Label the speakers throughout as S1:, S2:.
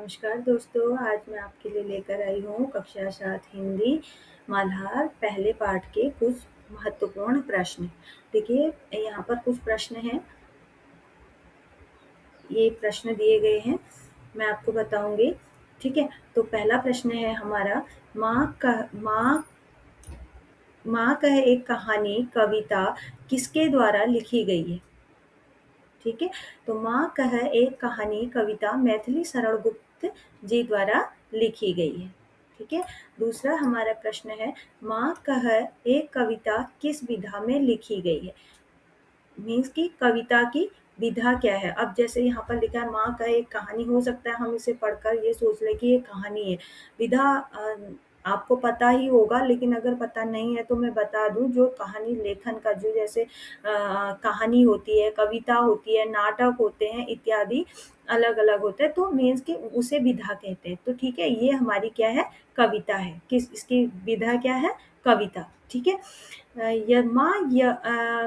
S1: नमस्कार दोस्तों, आज मैं आपके लिए लेकर आई हूँ कक्षा 7 हिंदी मल्हार पहले पाठ के कुछ महत्वपूर्ण प्रश्न। देखिए, यहाँ पर कुछ प्रश्न हैं, ये प्रश्न दिए गए हैं, मैं आपको बताऊँगी, ठीक है? तो पहला प्रश्न है हमारा, माँ कह एक कहानी, कविता किसके द्वारा लिखी गई है? ठीक है, तो माँ कह एक कहानी कविता मैथिली शरण गुप्त जी द्वारा लिखी गई है। ठीक है, दूसरा हमारा प्रश्न है, माँ कह एक कविता किस विधा में लिखी गई है? मीन्स की कविता की विधा क्या है? अब जैसे यहाँ पर लिखा है माँ का एक कहानी, हो सकता है हम इसे पढ़कर ये सोच लें कि ये कहानी है। विधा आपको पता ही होगा, लेकिन अगर पता नहीं है तो मैं बता दूँ, जो कहानी लेखन का जो जैसे कहानी होती है, कविता होती है, नाटक होते हैं इत्यादि अलग-अलग होते हैं, तो मीन्स कि उसे विधा कहते हैं। तो ठीक है, ये हमारी क्या है? कविता है। इसकी विधा क्या है? कविता। ठीक है?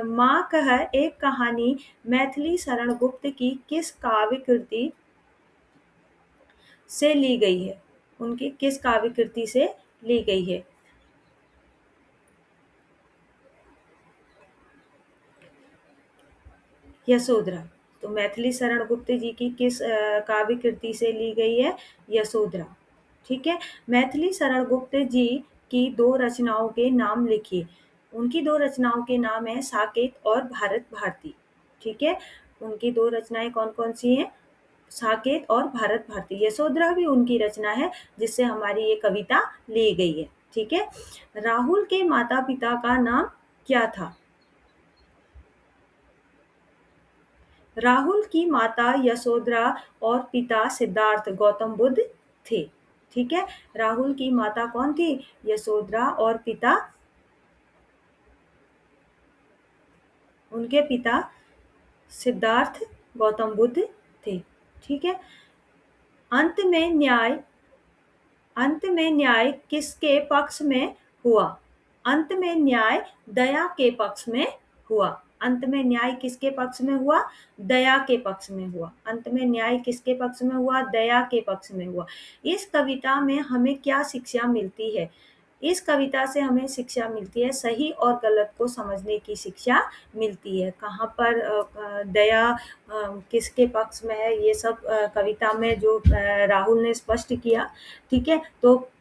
S1: माँ कह एक कहानी मैथिली शरण गुप्त की किस काव्य कृति से ली गई है? उनकी किस काव्य कृति से ली गई है? यशोधरा। तो मैथिली शरण गुप्त जी की किस काव्य कृति से ली गई है? यशोधरा। ठीक है, मैथिली शरण गुप्त जी की 2 रचनाओं के नाम लिखिए। उनकी 2 रचनाओं के नाम है साकेत और भारत भारती। ठीक है, उनकी 2 रचनाएं कौन-कौन सी हैं? साकेत और भारत भारती। यशोधरा भी उनकी रचना है, जिससे हमारी ये कविता ली गई है। ठीक है, राहुल के माता-पिता का नाम क्या था? राहुल की माता यशोधरा और पिता सिद्धार्थ गौतम बुद्ध थे। ठीक है, राहुल की माता कौन थी? यशोधरा, और पिता, उनके पिता सिद्धार्थ गौतम बुद्ध थे। ठीक है, अंत में न्याय अंत में न्याय किसके पक्ष में हुआ? अंत में न्याय दया के पक्ष में हुआ। अंत में न्याय किसके पक्ष में हुआ? दया के पक्ष में हुआ। अंत में न्याय किसके पक्ष में हुआ? दया के पक्ष में हुआ। इस कविता में हमें क्या शिक्षा मिलती है? इस कविता से हमें शिक्षा मिलती है, सही और गलत को समझने की शिक्षा मिलती है। कहाँ पर दया किसके पक्ष में है, ये सब कविता में जो राहुल ने स्पष्ट किया। ठीक है, तो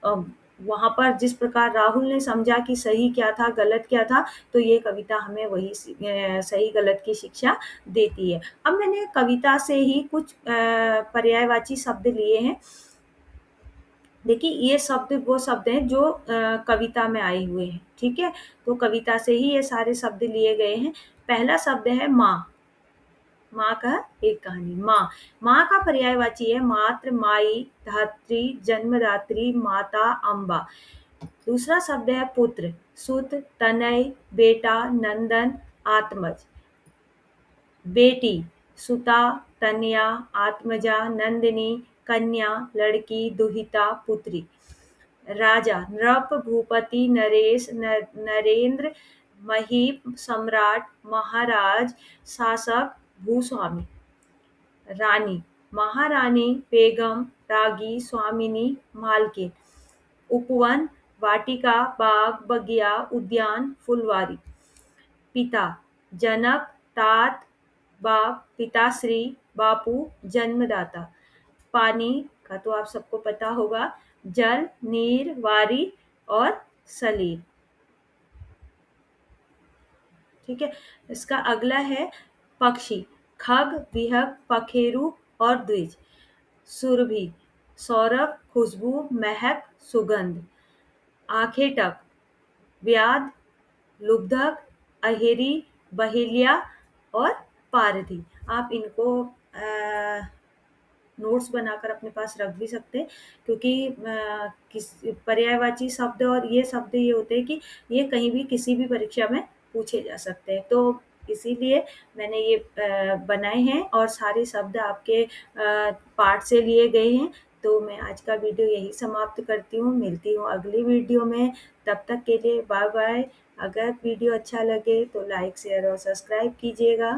S1: वहाँ पर जिस प्रकार राहुल ने समझा कि सही क्या था, गलत क्या था, तो ये कविता हमें वही सही गलत की शिक्षा देती है। अब मैंने कविता से ही कुछ पर्यायवाची शब्द लिए हैं। देखिए, ये शब्द वो शब्द हैं जो कविता में आए हुए हैं। ठीक है, तो कविता से ही ये सारे शब्द लिए गए हैं। पहला शब्द है माँ। माँ का एक कहानी, माँ। माँ का पर्यायवाची है मातृ, माई, धात्री, जन्मदात्री, माता, अम्बा। दूसरा शब्द है पुत्र, सुत, तनय, बेटा, नंदन, आत्मज। बेटी, सुता, तनया, आत्मजा, नंदिनी, कन्या, लड़की, दुहिता, पुत्री। राजा, नृप, भूपति, नरेश, नरेंद्र, महीप, सम्राट, महाराज, शासक, भूस्वामी। रानी, महारानी, बेगम, रागी, स्वामिनी, मालकिन। उपवन, वाटिका, बाग, बगिया, उद्यान, फुलवारी। पिता, जनक, तात, बाप, पिताश्री, बापू, जन्मदाता। पानी का तो आप सबको पता होगा, जल, नीर, वारी और सलील। ठीक है, इसका अगला है पक्षी, खग, विहग, पखेरु और द्विज। सुरभि, सौरभ, खुशबू, महक, सुगंध। आखेटक, व्याध, लुब्धक, अहेरी, बहेलिया और पारधी। आप इनको नोट्स बनाकर अपने पास रख भी सकते हैं, क्योंकि किस पर्यायवाची शब्द और ये शब्द ये होते हैं कि ये कहीं भी किसी भी परीक्षा में पूछे जा सकते हैं। तो इसीलिए मैंने ये बनाए हैं, और सारे शब्द आपके पाठ से लिए गए हैं। तो मैं आज का वीडियो यही समाप्त करती हूँ, मिलती हूँ अगली वीडियो में। तब तक के लिए बाय बाय। अगर वीडियो अच्छा लगे तो लाइक, शेयर और सब्सक्राइब कीजिएगा।